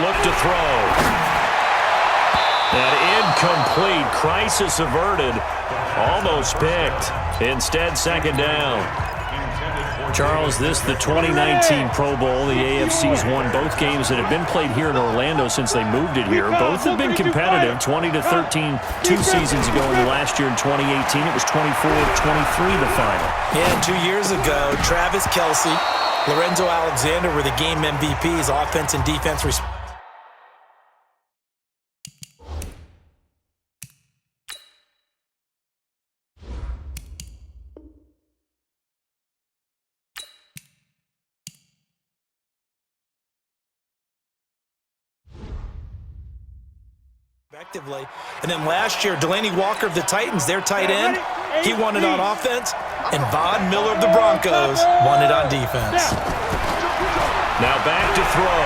look to throw. And incomplete. Crisis averted. Almost picked. Instead, second down. Charles, this the 2019 Pro Bowl. The AFC's won both games that have been played here in Orlando since they moved it here. Both have been competitive, 20-13 2 seasons ago, and last year in 2018 it was 24-23 the final. Yeah, and 2 years ago, Travis Kelce, Lorenzo Alexander were the game MVPs, offense and defense respectively. And then last year, Delaney Walker of the Titans, their tight end, he won it on offense, and Von Miller of the Broncos won it on defense. Now back to throw.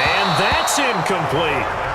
And that's incomplete.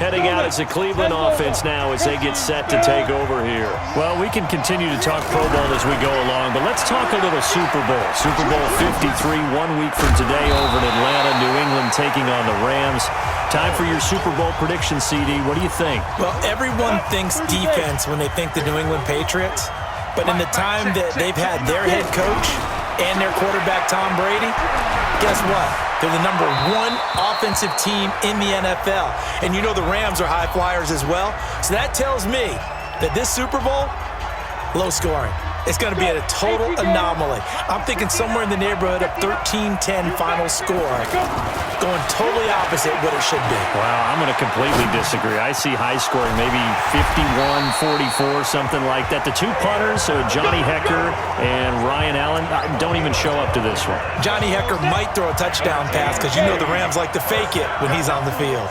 Heading out as a Cleveland offense now as they get set to take over here. Well, we can continue to talk Pro Bowl as we go along, but let's talk a little Super Bowl. Super Bowl 53, 1 week from today over in Atlanta, New England taking on the Rams. Time for your Super Bowl prediction, CD. What do you think? Well, everyone thinks defense when they think the New England Patriots, but in the time that they've had their head coach and their quarterback, Tom Brady, guess what? They're the #1 offensive team in the NFL. And you know the Rams are high flyers as well. So that tells me that this Super Bowl, low scoring. It's going to be a total anomaly. I'm thinking somewhere in the neighborhood of 13-10 final score. Going totally opposite what it should be. Wow, I'm going to completely disagree. I see high scoring, maybe 51-44, something like that. The two punters, Johnny Hecker and Ryan Allen, don't even show up to this one. Johnny Hecker might throw a touchdown pass because you know the Rams like to fake it when he's on the field.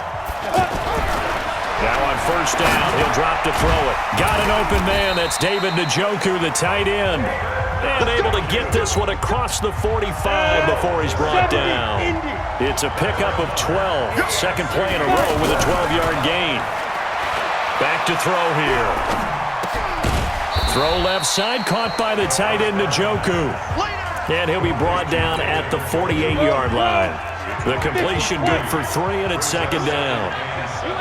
Now on first down, he'll drop to throw it. Got an open man. That's David Njoku, the tight end. And able to get this one across the 45 before he's brought down. It's a pickup of 12. Second play in a row with a 12-yard gain. Back to throw here. Throw left side, caught by the tight end Njoku. And he'll be brought down at the 48-yard line. The completion good for 3, and it's second down.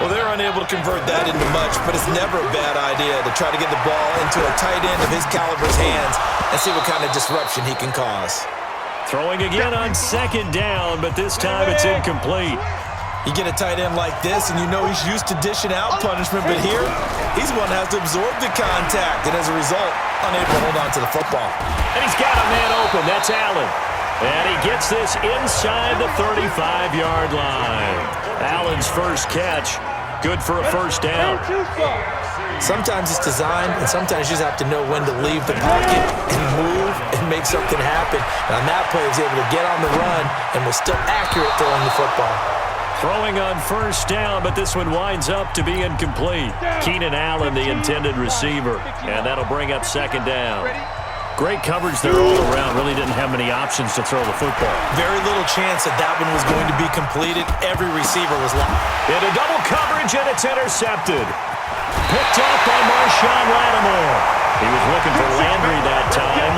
Well, they're unable to convert that into much, but it's never a bad idea to try to get the ball into a tight end of his caliber's hands and see what kind of disruption he can cause. Throwing again on second down, but this time it's incomplete. You get a tight end like this, and you know he's used to dishing out punishment, but here, he's the one that has to absorb the contact, and as a result, unable to hold on to the football. And he's got a man open. That's Allen. And he gets this inside the 35-yard line. Allen's first catch, good for a first down. Sometimes it's designed, and sometimes you just have to know when to leave the pocket and move and make something happen. And on that play, he was able to get on the run and was still accurate throwing the football. Throwing on first down, but this one winds up to be incomplete. Keenan Allen, the intended receiver, and that'll bring up second down. Great coverage there all around. Really didn't have many options to throw the football. Very little chance that that one was going to be completed. Every receiver was locked. Into double coverage, and it's intercepted. Picked up by Marshawn Lattimore. He was looking for Landry that time.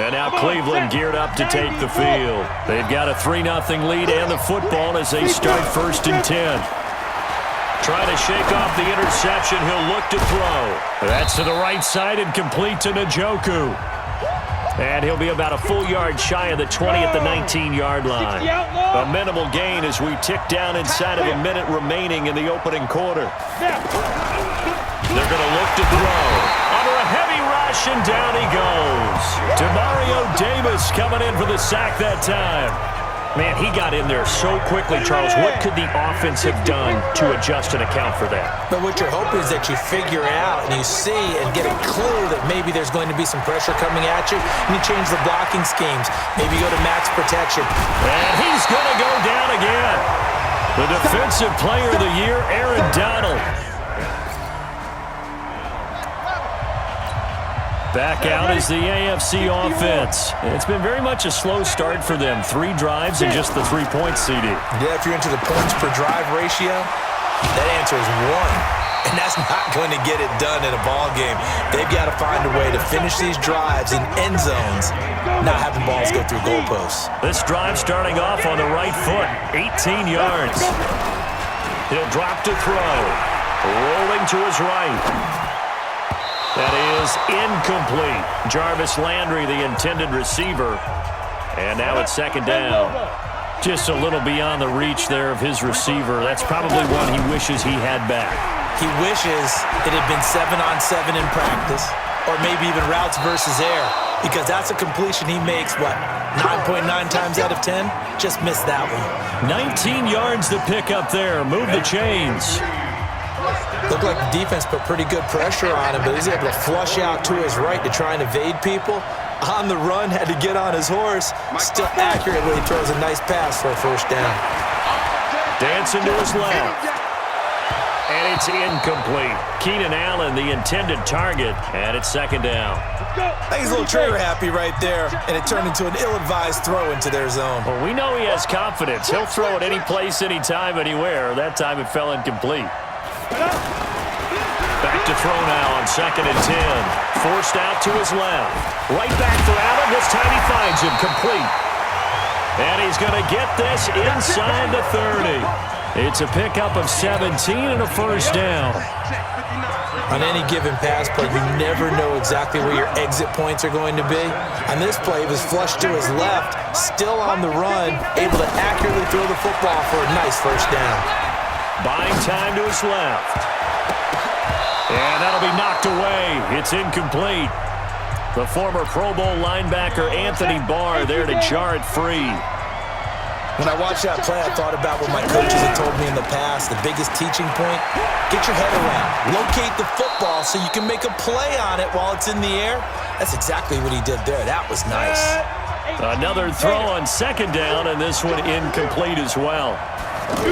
And now Cleveland geared up to take the field. They've got a 3-0 lead and the football as they start first and 10. Trying to shake off the interception. He'll look to throw. That's to the right side and complete to Njoku. And he'll be about a full yard shy of the 20 at the 19-yard line. A minimal gain as we tick down inside of a minute remaining in the opening quarter. They're going to look to throw. Under a heavy rush, and down he goes. Demario Davis coming in for the sack that time. Man, he got in there so quickly, Charles. What could the offense have done to adjust and account for that? But what you're hoping is that you figure out and you see and get a clue that maybe there's going to be some pressure coming at you, and you change the blocking schemes. Maybe go to max protection. And he's going to go down again. The Defensive Player of the Year, Aaron Donald. Back out is the AFC offense. It's been very much a slow start for them. 3 drives and just the 3 points, CD. Yeah, if you're into the points per drive ratio, That answer is one. And that's not going to get it done in a ball game. They've got to find a way to finish these drives in end zones, not having balls go through goalposts. This drive starting off on the right foot, 18 yards. He'll drop to throw. Rolling to his right. That is incomplete. Jarvis Landry, the intended receiver. And now it's second down. Just a little beyond the reach there of his receiver. That's probably one he wishes he had back. He wishes it had been 7-on-7 in practice, or maybe even routes versus air, because that's a completion he makes, what, 9.9 times out of 10? Just missed that one. 19 yards to pick up there. Move the chains. Looked like the defense put pretty good pressure on him, but he's able to flush out to his right to try and evade people. On the run, had to get on his horse. Still accurately throws a nice pass for a first down. Dancing to his left. And it's incomplete. Keenan Allen, the intended target, and it's second down. I think he's a little trigger happy right there, and it turned into an ill-advised throw into their zone. Well, we know he has confidence. He'll throw it any place, anytime, anywhere. That time it fell incomplete. Back to throw now on 2nd and 10. Forced out to his left. Right back for Allen. This time he finds him complete. And he's going to get this inside the 30. It's a pickup of 17 and a first down. On any given pass play, you never know exactly where your exit points are going to be. On this play, it was flushed to his left, still on the run, able to accurately throw the football for a nice first down. Buying time to his left. And that'll be knocked away. It's incomplete. The former Pro Bowl linebacker Anthony Barr there to jar it free. When I watched that play, I thought about what my coaches had told me in the past. The biggest teaching point, get your head around. Locate the football so you can make a play on it while it's in the air. That's exactly what he did there. That was nice. Another throw on second down, and this one incomplete as well.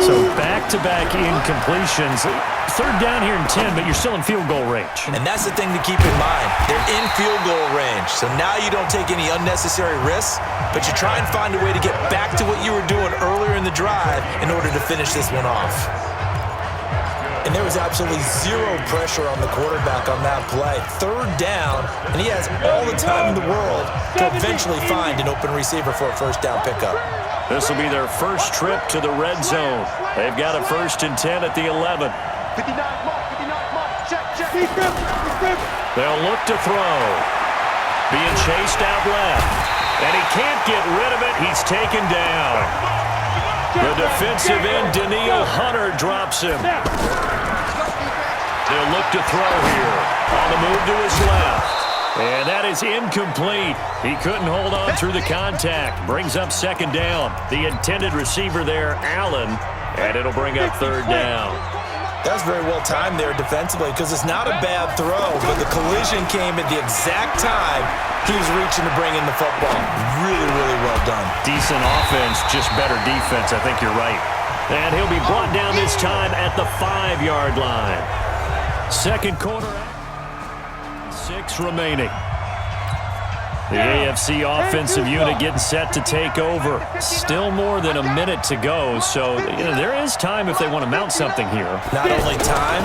So back-to-back incompletions. Third down here in 10, but you're still in field goal range. And that's the thing to keep in mind. They're in field goal range. So now you don't take any unnecessary risks, but you try and find a way to get back to what you were doing earlier in the drive in order to finish this one off. And there was absolutely zero pressure on the quarterback on that play. Third down, and he has all the time in the world to eventually find an open receiver for a first down pickup. This will be their first trip to the red zone. They've got a 1st and 10 at the 11. They'll look to throw. Being chased out left. And he can't get rid of it. He's taken down. The defensive end, Daniil Hunter, drops him. They'll look to throw here. On the move to his left. And that is incomplete. He couldn't hold on through the contact. Brings up second down. The intended receiver there, Allen. And it'll bring up third down. That's very well timed there defensively because it's not a bad throw, but the collision came at the exact time he was reaching to bring in the football. Really, really well done. Decent offense, just better defense. I think you're right. And he'll be brought down this time at the 5-yard line. Second quarter, 6 remaining. The AFC offensive unit getting set to take over. Still more than a minute to go, so there is time if they want to mount something here. Not only time,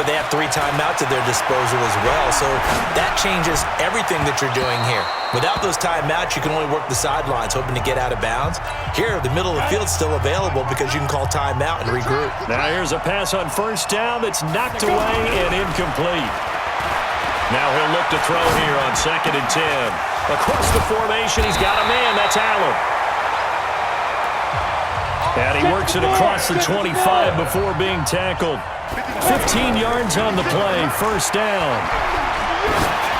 but they have 3 timeouts at their disposal as well, so that changes everything that you're doing here. Without those timeouts, you can only work the sidelines, hoping to get out of bounds. Here, the middle of the field's still available because you can call timeout and regroup. Now here's a pass on first down that's knocked away and incomplete. Now he'll look to throw here on 2nd and 10. Across the formation, he's got a man. That's Allen. And he works it across the 25 before being tackled. 15 yards on the play, first down.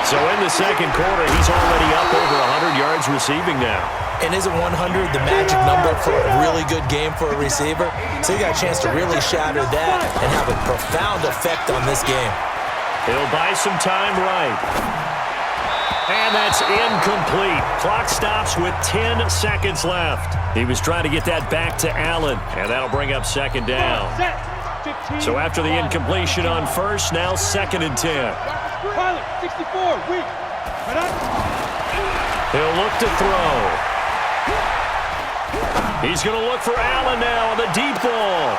So in the second quarter, he's already up over 100 yards receiving now. And isn't 100 the magic number for a really good game for a receiver? So you got a chance to really shatter that and have a profound effect on this game. He'll buy some time right. And that's incomplete. Clock stops with 10 seconds left. He was trying to get that back to Allen, and that'll bring up second down. So after the incompletion on first, now 2nd and 10. He'll look to throw. He's going to look for Allen now on the deep ball.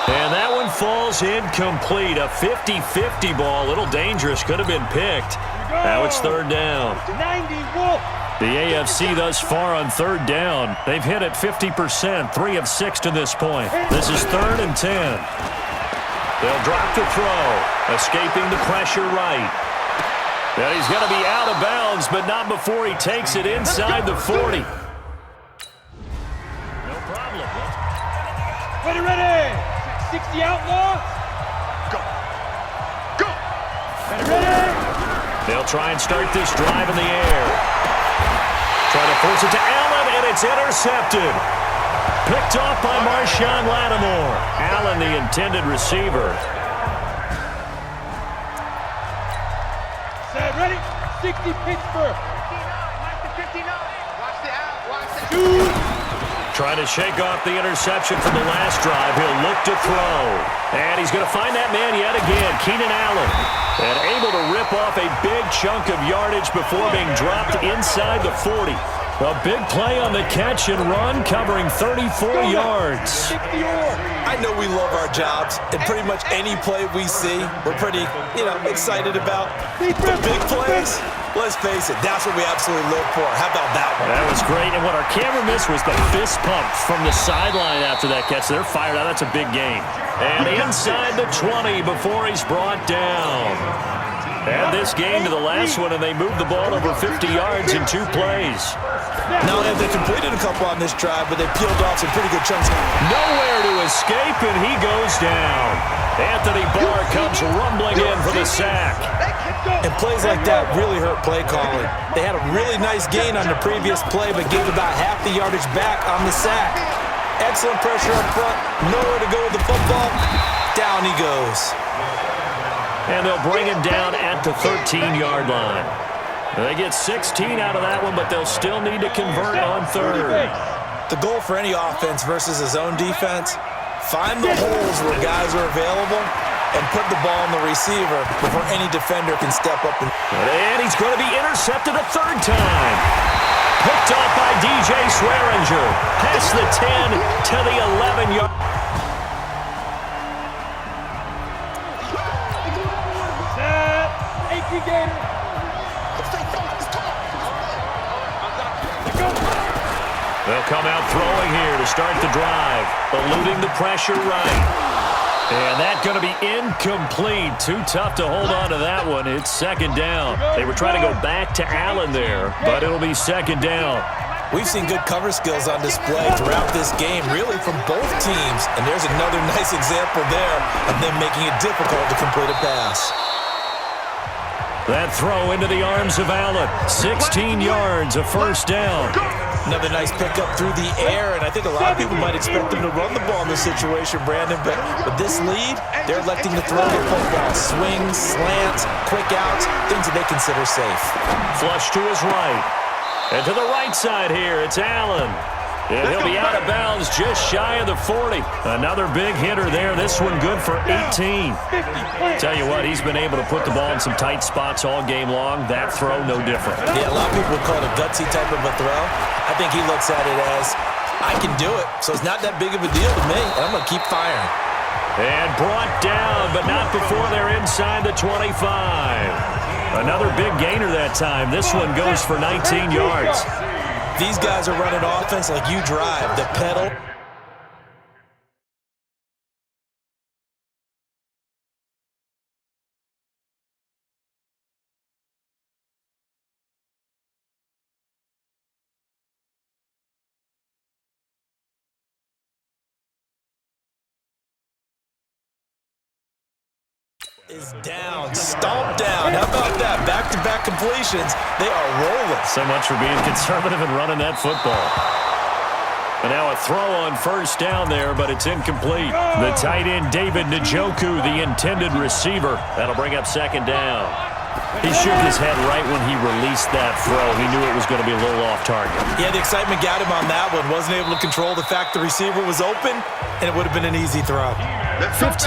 And that one falls incomplete. A 50-50 ball. A little dangerous. Could have been picked. Now it's third down. 90 Wolf. The AFC thus far on third down. They've hit it 50%, 3 of 6 to this point. This is 3rd and 10. They'll drop the throw, escaping the pressure right. And he's going to be out of bounds, but not before he takes it inside the 40. No problem. Ready. 60 outlaw. Go. Ready. They'll try and start this drive in the air. Try to force it to Allen, and it's intercepted. Picked off by Marshawn Lattimore. Allen, the intended receiver. Set, ready. 60 Pittsburgh. 59. Watch the out. Trying to shake off the interception from the last drive. He'll look to throw. And he's going to find that man yet again, Keenan Allen. And able to rip off a big chunk of yardage before being dropped inside the 40. A big play on the catch and run, covering 34 yards. I know we love our jobs, and pretty much any play we see, we're pretty, excited about. But big plays, let's face it, that's what we absolutely live for. How about that one? That was great, and what our camera missed was the fist pump from the sideline after that catch. They're fired out. That's a big game. And inside the 20 before he's brought down. Add this game to the last one, and they moved the ball over 50 yards in 2 plays. Not only have they completed a couple on this drive, but they peeled off some pretty good chunks. Nowhere to escape, and he goes down. Anthony Barr comes rumbling in for the sack. And plays like that really hurt play calling. They had a really nice gain on the previous play, but gave about half the yardage back on the sack. Excellent pressure up front. Nowhere to go with the football. Down he goes. And they'll bring him down at the 13-yard line. They get 16 out of that one, but they'll still need to convert on third. The goal for any offense versus his own defense, find the holes where guys are available and put the ball on the receiver before any defender can step up. And he's going to be intercepted a third time. Picked off by DJ Swearinger. Past the 10 to the 11-yard. They'll come out throwing here to start the drive, eluding the pressure right. And that's going to be incomplete. Too tough to hold on to that one. It's second down. They were trying to go back to Allen there, but it'll be second down. We've seen good cover skills on display throughout this game, really from both teams. And there's another nice example there of them making it difficult to complete a pass. That throw into the arms of Allen. 16 yards, a first down. Another nice pickup through the air, and I think a lot of people might expect them to run the ball in this situation, Brandon, but with this lead, they're electing to throw the football. Swings, slants, quick outs, things that they consider safe. Flush to his right. And to the right side here, it's Allen. And he'll be out of bounds just shy of the 40. Another big hitter there. This one good for 18. Tell you what, he's been able to put the ball in some tight spots all game long. That throw, no different. Yeah, a lot of people would call it a gutsy type of a throw. I think he looks at it as, I can do it, so it's not that big of a deal to me, and I'm going to keep firing. And brought down, but not before they're inside the 25. Another big gainer that time. This one goes for 19 yards. These guys are running offense like you drive. The pedal. Is down, stomped down. How about that? Back-to-back completions. They are rolling. So much for being conservative and running that football. And now a throw on first down there, but it's incomplete. The tight end, David Njoku, the intended receiver. That'll bring up second down. He shook his head right when he released that throw. He knew it was going to be a little off target. Yeah, the excitement got him on that one. Wasn't able to control the fact the receiver was open, and it would have been an easy throw. 15